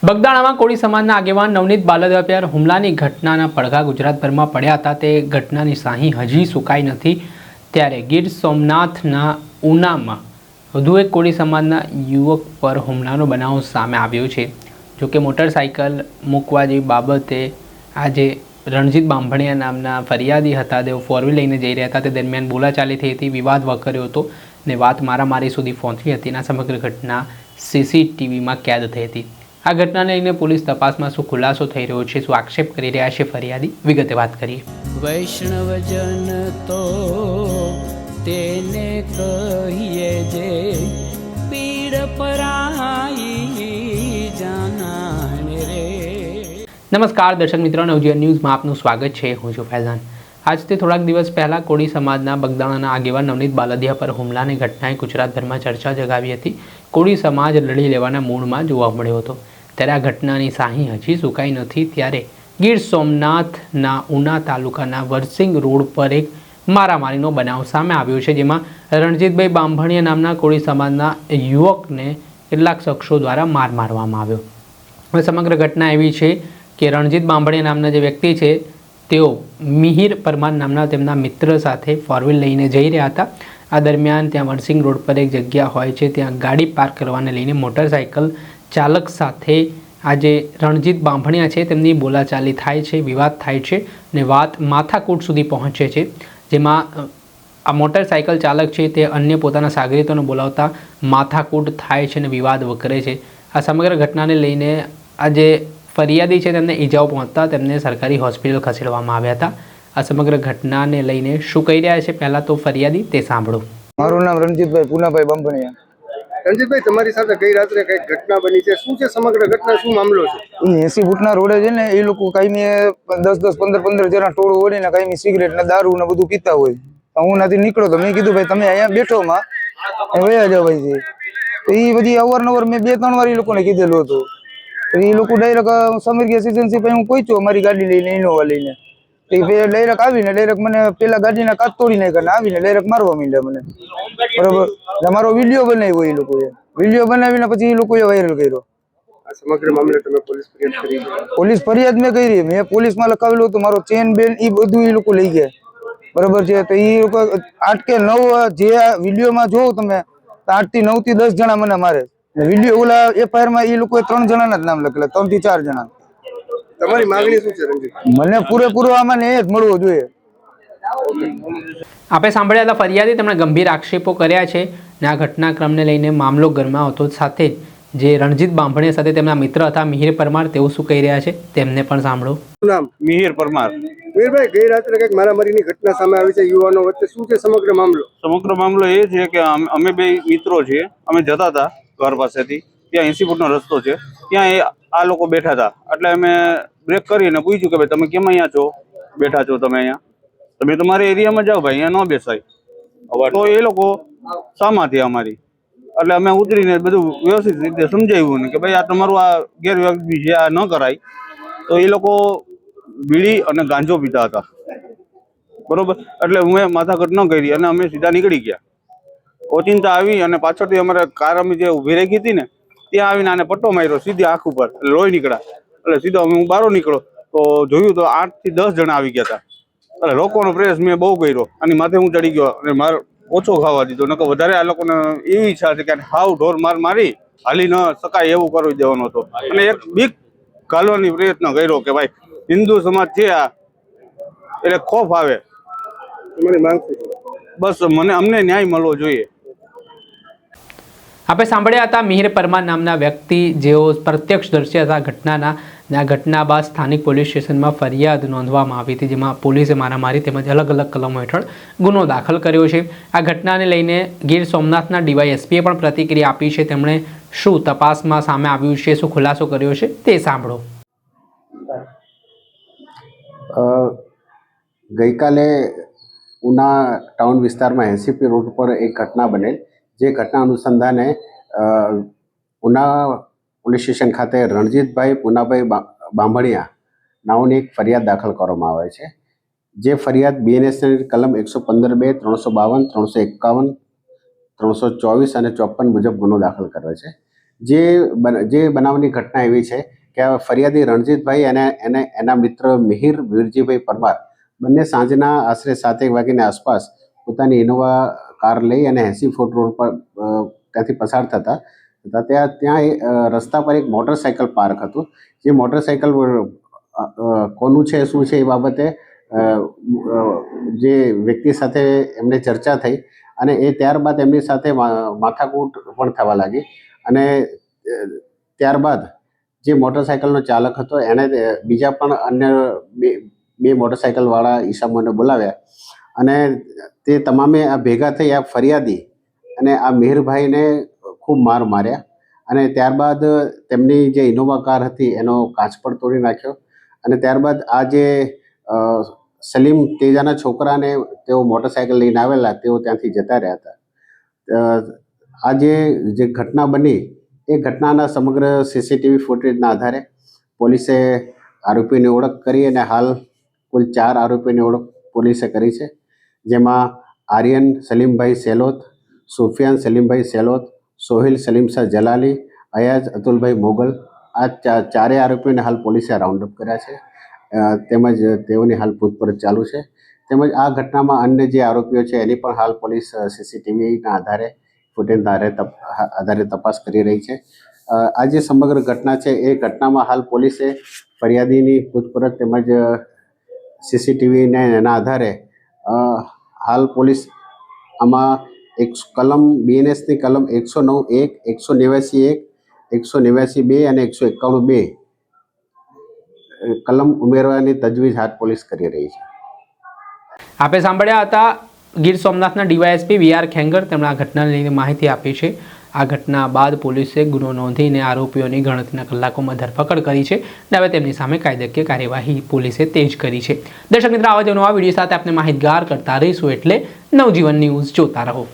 બગદાણામાં કોળી સમાજના આગેવાન નવનીત બાલદિયા પર હુમલાની ઘટનાના પડઘા ગુજરાતભરમાં પડ્યા હતા. તે ઘટનાની શાહી હજી સુકાઈ નથી. ત્યારે ગીર સોમનાથના ઉનામાં વધુ એક કોળી સમાજના યુવક પર હુમલાનો બનાવ સામે આવ્યો છે. જોકે મોટરસાઇકલ મૂકવા જેવી બાબતે આજે રણજીત બાંભણિયા નામના ફરિયાદી હતા. તેઓ ફોર વ્હીલ લઈને જઈ રહ્યા હતા. તે દરમિયાન બોલાચાલી થઈ હતી, વિવાદ વકર્યો હતો ને વાત મારામારી સુધી પહોંચી હતી. આ સમગ્ર ઘટના સીસીટીવીમાં કેદ થઈ હતી. આ ઘટનાને લઈને પોલીસ તપાસમાં શું ખુલાસો થઈ રહ્યો છે, શું આક્ષેપ કરી રહ્યા છે ફરિયાદી, વિગતે વાત કરીએ. વૈષ્ણવજન તો તેને કહીએ જે પીડ પરાઈ જાનાને રે. નમસ્કાર દર્શક મિત્રો, નવજીવન ન્યૂઝમાં આપનું સ્વાગત છે. હું છું ફૈઝાન. આજથી થોડાક દિવસ પહેલાં કોળી સમાજના બગદાણાના આગેવાન નવનીત બાલદિયા પર હુમલાની ઘટનાએ ગુજરાતભરમાં ચર્ચા જગાવી હતી. કોળી સમાજ લડી લેવાના મૂડમાં જોવા મળ્યો હતો. ત્યારે આ ઘટનાની શાહી હજી સુકાઈ નથી. ત્યારે ગીર સોમનાથના ઉના તાલુકાના વરસિંગ રોડ પર એક મારામારીનો બનાવ સામે આવ્યો છે, જેમાં રણજીતભાઈ બાંભણિયા નામના કોળી સમાજના યુવકને કેટલાક શખ્સો દ્વારા મારવામાં આવ્યો. હવે સમગ્ર ઘટના એવી છે કે રણજીત બાંભણિયા નામના જે વ્યક્તિ છે તેઓ મિહિર પરમાર નામના તેમના મિત્ર સાથે ફોર વ્હીલ લઈને જઈ રહ્યા હતા. આ દરમિયાન ત્યાં વરસિંગ રોડ પર એક જગ્યા હોય છે, ત્યાં ગાડી પાર્ક કરવાને લઈને મોટરસાઇકલ ચાલક સાથે આજે રણજીત બાંભણિયા છે તેમની બોલાચાલી થાય છે, વિવાદ થાય છે ને વાત માથાકૂટ સુધી પહોંચે છે. જેમાં આ મોટરસાઇકલ ચાલક છે તે અન્ય પોતાના સાગરીતોને બોલાવતા માથાકૂટ થાય છે અને વિવાદ વકરે છે. આ સમગ્ર ઘટનાને લઈને આજે ફરિયાદી છે તેમને ઈજાઓ પહોંચતા તેમને સરકારી હોસ્પિટલ ખસેડવામાં આવ્યા હતા. આ સમગ્ર ઘટનાને લઈને શું કહી રહ્યા છે પહેલાં તો ફરિયાદી તે સાંભળો. મારું નામ રણજીતભાઈ પુનાભાઈ બાંભણિયા. રણજીતભાઈ, તમારી સાથે ગઈ રાત્રે કઈક ઘટના બની છે, શું છે સમગ્ર ઘટના, શું મામલો છે? એ 80 ફૂટના રોડે છે ને, એ લોકો કાયમી 10 15 જણા ટોળું ઓળીને કાયમી સિગરેટ ને દારૂ ને બધું પીતા હોય. હું નથી નીકળો તો મેં કીધું ભાઈ તમે અહીંયા બેઠો માં વયા જાવ ભાઈ. તો એ બધી અવારનવાર મેં 2-3 વાર એ લોકોને કીધેલું હતું. એ લોકો ડાયરેક્ટ સમીર ગેસ એજન્સી પાસે હું પહોંચ્યો મારી ગાડી લઈને, ઇનોવા લઈને. ડાયરેક્ટ આવીને ડાયરેક્ટ મને પેલા ગાડીના કાચ તોડી નાખ્યા, આવીને ડાયરેક્ટ મારવા માંડ્યા મને. બરોબર, મારો વિડીયો બનાવ્યો એ લોકોએ. વિડીયો બનાવીને પછી એ લોકોએ વાયરલ કર્યો. આ સમગ્ર મામલે તમે પોલીસ ફરિયાદ કરી? પોલીસ ફરિયાદ મેં કરી. મેં પોલીસમાં લખાવેલું હતું. મારો ચેન બેન એ બધું એ લોકો લઈ ગયા. બરોબર છે. તો એ લોકો 8 કે 9 જે વિડીયોમાં જોવો તમે, 8 થી 9 થી 10 જણા મને મારે. વિડીયો ઓલા એફઆઈઆર માં એ લોકોએ 3 જણાના જ નામ લખેલા, 3 થી 4 જણા. તમારી માંગણી શું છે રણજીત? મને પૂરેપૂરો આમાં ન્યાય જ મળવો જોઈએ. આપણે સાંભળ્યા હતા ફરિયાદી, તેમણે ગંભીર આક્ષેપો કર્યા છે ને આ ઘટનાક્રમને લઈને મામલો ગરમાયો હતો. સાથે જ જે રણજીત બાંભણિયા સાથે તેમના મિત્ર હતા મિહિર પરમાર, તેઓ શું કહી રહ્યા છે તેમને પણ સાંભળો. નામ? મિહિર પરમાર. મિહિરભાઈ, ગઈ રાત્રે કઈક મારામારીની ઘટના સામે આવી છે યુવાનો વચ્ચે, શું છે સમગ્ર મામલો? સમગ્ર મામલો એ છે કે અમે બે મિત્રો છીએ. અમે જતા હતા ઘર પાસેથી, ત્યાં 80 ફૂટનો રસ્તો છે, ત્યાં આ લોકો બેઠા હતા. એટલે અમે બ્રેક કરીને પૂછ્યું કે ભાઈ તમે કેમ અહીંયા છો, બેઠા છો તમે અહીંયા? તમે તમારા એરિયામાં જાઓ ભાઈ, અહીંયા ન બેસાય. તો એ લોકો સામાથી અમારી, એટલે અમે ઉતરીને બધું વ્યવસ્થિત રીતે સમજાવ્યું ને કે ભાઈ આ તમારું આ ગેરવ્યક્તિ છે, આ ન કરાય. તો એ લોકો બીડી અને ગાંજો પીતા હતા. બરોબર, એટલે હું માથાકૂટ ન કરી અને અમે સીધા નીકળી ગયા. ઓચિંતા આવી અને પાછળથી અમારે કાર અમે જે ઊભી રાખી હતી ને ત્યાં આવીને આને પટ્ટો માર્યો સીધી આંખ ઉપર, એટલે લોહી નીકળ્યા. એટલે સીધો હું બહાર નીકળો તો જોયું તો 8 થી 10 જણા આવી ગયા હતા. એટલે લોકોનો પ્રેસ મેં બહુ કર્યો, આની માથે હું ચડી ગયો અને મારે ઓછો ખાવા દીધો. નકર વધારે આ લોકોને એવી ઈચ્છા છે કે હાવ ઢોર મારી હાલી ન શકાય એવું કરી દેવાનો હતો. અને એક બીક ઘાલવાની પ્રયત્ન કર્યો કે ભાઈ હિન્દુ સમાજ છે આ, એટલે ખોફ આવે. તમારી માંગ શું છે? બસ અમને ન્યાય મળવો જોઈએ. આપણે સાંભળ્યા હતા મિહિર પરમાર નામના વ્યક્તિ, જેઓ પ્રત્યક્ષદર્શી હતા ઘટનાના. આ ઘટના બાદ સ્થાનિક પોલીસ સ્ટેશનમાં ફરિયાદ નોંધવામાં આવી હતી, જેમાં પોલીસે મારામારી તેમજ અલગ અલગ કલમો હેઠળ ગુનો દાખલ કર્યો છે. આ ઘટનાને લઈને ગીર સોમનાથના ડીવાયએસપીએ પણ પ્રતિક્રિયા આપી છે. તેમણે શું તપાસમાં સામે આવ્યું છે, શું ખુલાસો કર્યો છે તે સાંભળો. ગઈકાલે ઉના ટાઉન વિસ્તારમાં 80 રોડ પર એક ઘટના બનેલ. જે ઘટના અનુસંધાને ઉના પોલીસ સ્ટેશન ખાતે રણજીતભાઈ પુનાભાઈ બાંભણિયા નાઓની એક ફરિયાદ દાખલ કરવામાં આવે છે. જે ફરિયાદ બીએનએસની કલમ 115(2), 352, 351, 324 અને 54 મુજબ ગુનો દાખલ કરે છે. જે બનાવની ઘટના એવી છે કે આ ફરિયાદી રણજીતભાઈ અને એના મિત્ર મિહિર વીરજીભાઈ પરમાર બંને સાંજના આશરે 7 વાગ્યાની આસપાસ પોતાની ઇનોવા કાર લઈ અને 80 ફૂટ રોડ પર ત્યાંથી પસાર થતા ત્યાં રસ્તા પર એક મોટરસાયકલ પાર્ક હતું. જે મોટરસાયકલ કોનું છે શું છે એ બાબતે જે વ્યક્તિ સાથે એમને ચર્ચા થઈ અને એ ત્યારબાદ એમની સાથે માથાકૂટ પણ થવા લાગી અને ત્યારબાદ જે મોટરસાયકલનો ચાલક હતો એણે બીજા પણ અન્ય બે મોટરસાયકલવાળા ઈસમોને બોલાવ્યા અને તે તમામે આ ભેગા થઈ આ ફરિયાદી અને આ મિહિરભાઈને ખૂબ માર્યા અને ત્યારબાદ તેમની જે ઇનોવા કાર હતી એનો કાચ પણ તોડી નાખ્યો અને ત્યારબાદ આ જે સલીમ તેજાના છોકરાને તેઓ મોટરસાયકલ લઈને આવેલા તેઓ ત્યાંથી જતા રહ્યા હતા. આ જે ઘટના બની એ ઘટનાના સમગ્ર સીસીટીવી ફૂટેજના આધારે પોલીસે આરોપીની ઓળખ કરી અને હાલ કુલ 4 આરોપીની ઓળખ પોલીસે કરી છે. જેમાં આર્યન સલીમભાઈ સેલોત, સુફિયાન સલીમભાઈ સેલોત, સોહિલ સલીમશાહ જલાલી, અયાજ અતુલભાઈ મોગલ આ ચારેય આરોપીઓને હાલ પોલીસે રાઉન્ડ અપ કર્યા છે. તેમજ તેઓની હાલ પૂછપરછ ચાલુ છે. તેમજ આ ઘટનામાં અન્ય જે આરોપીઓ છે એની પણ હાલ પોલીસ સીસીટીવીના આધારે ફૂટેજના આધારે તપાસ કરી રહી છે. આ જે સમગ્ર ઘટના છે એ ઘટનામાં હાલ પોલીસે ફરિયાદીની પૂછપરછ તેમજ સીસીટીવીને એના આધારે હાલ પોલીસ આમાં એક કલમ BNSની કલમ 109(1), 189(1), 189(2) અને 191(2) કલમ ઉમેરવાની તજવીજ હાથ પોલીસ કરી રહી છે. આપે સાંભળ્યા હતા ગીર સોમનાથના ડીવાયએસપી VR ખેંગર. તેમણે આ ઘટનાને લઈને માહિતી આપી છે. આ ઘટના બાદ પોલીસે ગુનો નોંધીને આરોપીઓની ગણતરીના કલાકોમાં ધરપકડ કરી છે અને હવે તેમની સામે કાયદાકીય કાર્યવાહી પોલીસે તેજ કરી છે. દર્શક મિત્રો, આવા જ નવા વિડીયો સાથે આપણે માહિતગાર કરતા રહીશું, એટલે નવજીવન ન્યૂઝ જોતા રહો.